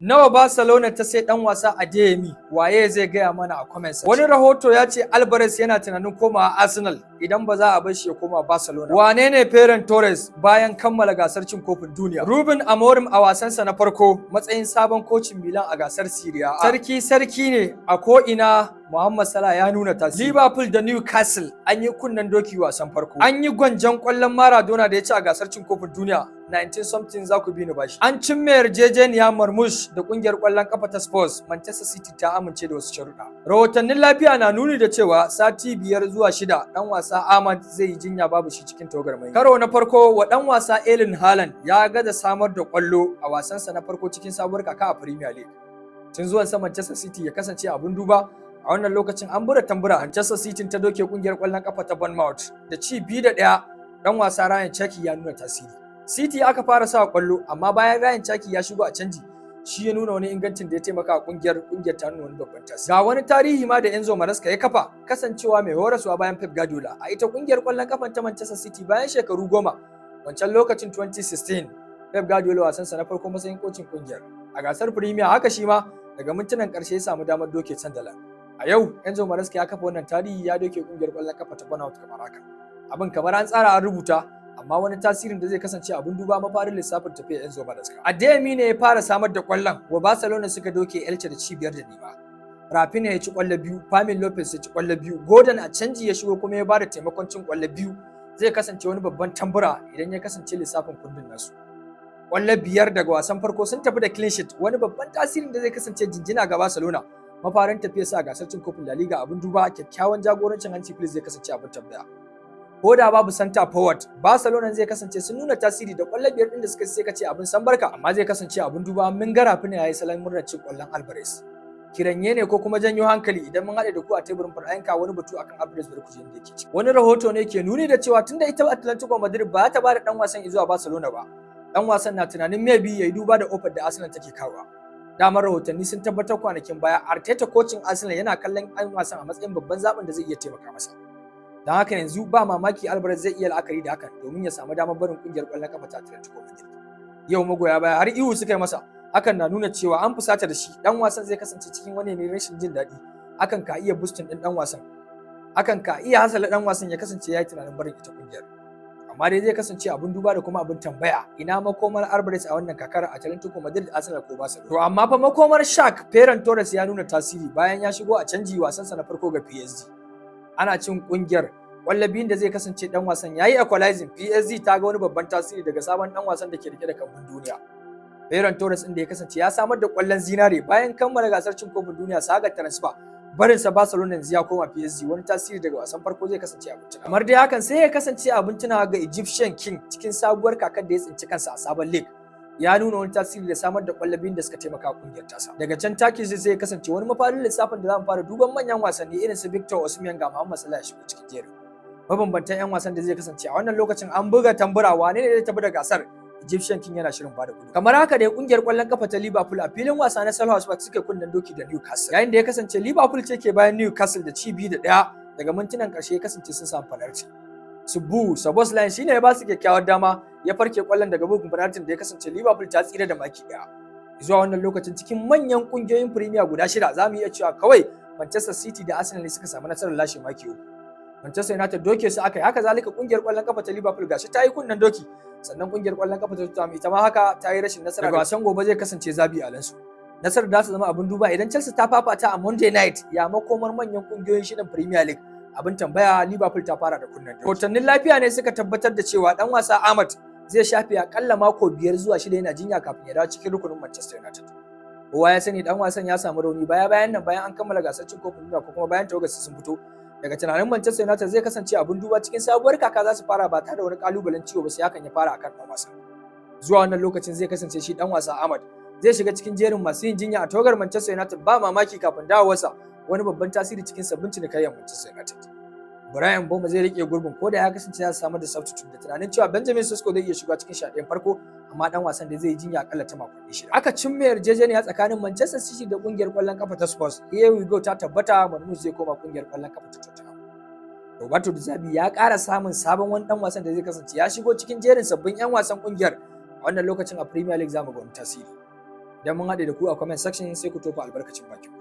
Nawa Barcelona ta sai dan wasa Adeyemi? Waye zai gaya mana a comments? Wani rahoto ya ce Alvarez yana tunanin komawa Arsenal idan ba za a bar shi ya koma Barcelona. Wane ne Ferran Torres bayan kammala gasar cin kofin duniya? Ruben Amorim a wasansa na farko matsayin sabon kocin Milan a gasar Serie A. Sarki ne a ko ina. Muhammad Salah ya nuna tasiri. Liverpool da Newcastle an yi kunnen doki wasan farko. An yi gwanjan kwallon Maradona da ya ci a gasar cin kofin duniya 19 something za ku bi ni bashi. An cimma yarjejeniya Marmoush da kungiyar kwallon kafa ta Spurs. Manchester City ta amince da wasu sharuɗa. Rahotannin lafiya na nuni da cewa sati 5 zuwa 6 dan wasa Ahmad zai yi jinya babu shi cikin tawagar mai. Karo na farko wa dan wasa Erling Haaland ya gaza samar da kwallo a wasansa na farko cikin sabuwar kaka a Premier League. Tun zuwan sa Manchester City ya kasance abin duba. A wannan lokacin an bura tambura Manchester City ta doke kungiyar kwallon kafa ta Bournemouth da ci 2-1. Dan wasa Ryan Cherki ya nuna tasiri. City aka fara sa kwallo amma bayan Ryan Cherki ya shigo a canji shi ya nuna wani ingancin da ya taimaka a kungiyar ta nuna wani babban tasiri. Ga wani tarihi ma da Enzo Maresca ya kafa kasancewa mai horaswa bayan Pep Guardiola a ita kungiyar kwallon kafa ta Manchester City bayan shekaru 10. Wancan lokacin 2016 Pep Guardiola wasansa na farko matsayin kocin kungiyar. A gasar Premier haka shi ma daga mintunan karshe ya samu damar doke Sunderland. A yau Enzo Maresca ya kafa wannan tarihi ya doke kungiyar kwallon kafa ta Bournemouth kamar haka. Abin kamar an tsara an rubuta amma wani tasirin da zai kasance abin duba mafarin lissafin tafiyar Enzo Maresca. Adeyemi ne ya fara samar da kwallon wa Barcelona suka doke Elche da ci 5-0. Rafinha ya ci kwallo 2, Fermin Lopez ya ci kwallo 2, Gordon a canji ya shigo kuma ya bada taimakon cin kwallo 2. Zai kasance wani babban tambura idan ya kasance lissafin kundin nasu. Kwallo 5 daga wasan farko sun tafi da clean sheet, wani babban tasirin da zai kasance jinjina ga Barcelona. Mafarin tafiyarsa a gasar cin kofin La Liga abin duba, kyakkyawan jagorancin Hansi Flick zai kasance abin tambaya. Ko da babu center forward, Barcelona zai kasance sun nuna tasiri da kwallo 5 din da suka sai kace abin san barka, amma zai kasance abin duba. Mun ga Rafinha yayi salon murnar cin kwallon Alvarez. Kiranye ne ko kuma janyo hankali idan mun haɗe da ku a teburin fara'inka wani batu akan Alvarez da kuje inda yake ciki. Wani rahoto ne ke nuni da cewa tunda ita Atletico Madrid ba ta ba da dan wasan zuwa Barcelona ba, dan wasan na tunanin maybe yayi duba da offer da Arsenal take kawowa. Damar rahotanni sun tabbatar kwanakin baya Arteta kocin Arsenal yana kallon ɗan wasan a matsayin babban zaɓin da zai iya taimaka masa. Don haka yanzu ba mamaki Alvarez zai iya la'akari da hakan domin ya samu damar barin kungiyar ƙwallon kafa ta Atletico Madrid. Yau magoya baya har ihu suka yi masa, hakan na nuna cewa an fusata da shi, ɗan wasan zai kasance cikin wani ne rashin jin daɗi. Hakan ka iya boosting ɗin ɗan wasan. Hakan ka iya hasala ɗan wasan ya kasance ya yi tunanin barin ita kungiyar. Amma dai zai kasance abin duba da kuma abin tambaya ina makomar Alvarez a wannan kakar a Atletico Madrid, Arsenal ko Barcelona. To amma fa makomar Shaq Ferran Torres ya nuna tasiri bayan ya shigo a canji wasansa na farko ga PSG. Ana cin kungiyar kwallabin da zai kasance dan wasan yayi equalizing. PSG ta ga wani babban tasiri daga sabon dan wasan da ke rike da kambun duniya. Ferran Torres din da ya kasance ya samar da kwallon zinare bayan kammala gasar cin kofin duniya saga transfer. Barinsa Barcelona yanzu ya koma PSG, wani tasiri daga wasan farko zai kasance abin tunawa. Kamar dai hakan sai ya kasance abin tunawa ga Egyptian King cikin sabuwar kakar da ya tsinci kansa a sabon league. Ya nuna wani tasiri da samar da kwallabin da suka taimaka kungiyar tasa. Daga can taki zai kasance wani mafarin lissafin da za mu fara duban manyan wasanni irin su Victor Osimhen ga Muhammad Salah ya shigo cikin jerin. Mabambantan 'yan wasan da zai kasance a wannan lokacin an buga tambura wane ne zai tafi da gasar. Egyptian King yana shirin bada gudu. Kamar haka dai kungiyar kwallon kafa ta Liverpool a filin wasa na Selhurst Park suke kunnen doki da Newcastle. Yayin da ya kasance Liverpool ce ke bayan Newcastle da ci 2-1 daga mintunan karshe ya kasance sun samu penalty. Szoboszlai shine ya ba su kyakkyawar dama ya farke kwallon daga bugun penalty da ya kasance Liverpool ta tsira da maki 1. Zuwa wannan lokacin cikin manyan kungiyoyin Premier guda 6 zamu iya cewa kawai Manchester City da Arsenal ne suka samu nasarar lashe maki 3. Manchester United doke su aka yi, haka zalika kungiyar kwallon kafa ta Liverpool gashi ta yi kunnen doki. Sannan kungiyar kwallon kafa ta Tottenham ita ma haka ta yi rashin nasara. Daga wasan gobe zai kasance zabi alansu. Nasarar da su zama abin duba idan Chelsea ta fafata a Monday night ya makomar manyan kungiyoyin shirin Premier League. Abin tambaya Liverpool ta fara da kunnen doki. Hotannin lafiya ne suka tabbatar da cewa dan wasa Ahmad zai shafe akalla mako 5 zuwa 6 yana jinya kafin ya dawo cikin rukunin Manchester United. Kowa ya sani dan wasan ya samu rauni bayan nan bayan an kammala gasar cin kofin duniya ko kuma bayan tawagarsa sun fito. Daga tunanin Manchester United zai kasance abin duba cikin sabuwar kaka za su fara ba tare da wani kalubalen ciwo ba sai hakan ya fara akan dan wasa. Zuwa wannan lokacin zai kasance shi dan wasa Ahmad zai shiga cikin jerin masu yin jinya a tawagar Manchester United ba mamaki kafin dawowarsa wani babban tasiri cikin sabbin cinikayyar Manchester United. Brian Mbeumo zai rike gurbin ko da ya kasance ya samu da substitute da tunanin cewa Benjamin Sesko zai iya shiga cikin 11 farko amma dan wasan da zai yi jinya akalla ta makonni 6. Aka cimma yarjejeniya tsakanin Manchester City da kungiyar kwallon kafa ta Spurs. Here we go ta tabbata Marmoush zai koma kungiyar kwallon kafa ta Tottenham. Roberto De Zerbi ya ƙara samun sabon wani dan wasan da zai kasance ya shigo cikin jerin sabbin 'yan wasan kungiyar. A wannan lokacin a Premier League zamu ga wani tasiri. idan mun haɗe da ku a comment section sai ku tofa albarkacin bakin